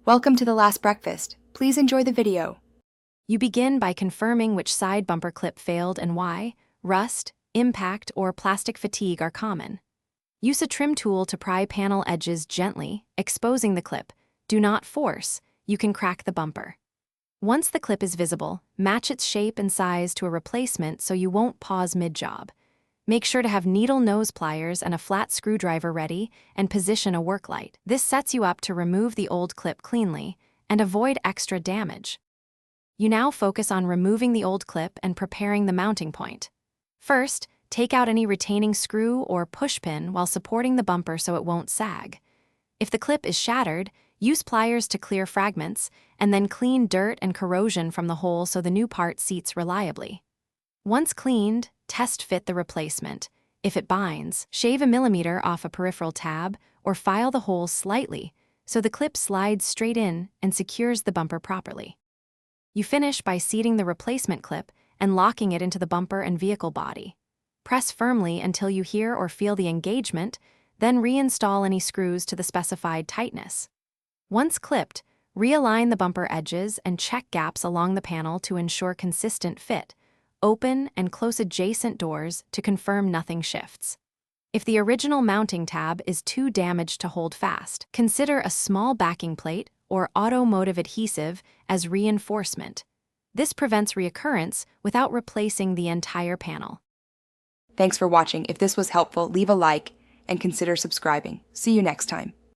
Welcome to the last breakfast. Please enjoy the video. You begin by confirming which side bumper clip failed and why. Rust, impact, or plastic fatigue are common. Use a trim tool to pry panel edges gently, exposing the clip. Do not force. You can crack the bumper. Once the clip is visible, match its shape and size to a replacement so you won't pause mid-job. Make sure to have needle nose pliers and a flat screwdriver ready and position a work light. This sets you up to remove the old clip cleanly and avoid extra damage. You now focus on removing the old clip and preparing the mounting point. First, take out any retaining screw or push pin while supporting the bumper so it won't sag. If the clip is shattered, use pliers to clear fragments, and then clean dirt and corrosion from the hole so the new part seats reliably. Once cleaned, test fit the replacement. If it binds, shave a millimeter off a peripheral tab or file the hole slightly so the clip slides straight in and secures the bumper properly. You finish by seating the replacement clip and locking it into the bumper and vehicle body. Press firmly until you hear or feel the engagement, then reinstall any screws to the specified tightness. Once clipped, realign the bumper edges and check gaps along the panel to ensure consistent fit. Open and close adjacent doors to confirm nothing shifts. If the original mounting tab is too damaged to hold fast, consider a small backing plate or automotive adhesive as reinforcement. This prevents reoccurrence without replacing the entire panel. Thanks for watching. If this was helpful, leave a like and consider subscribing. See you next time.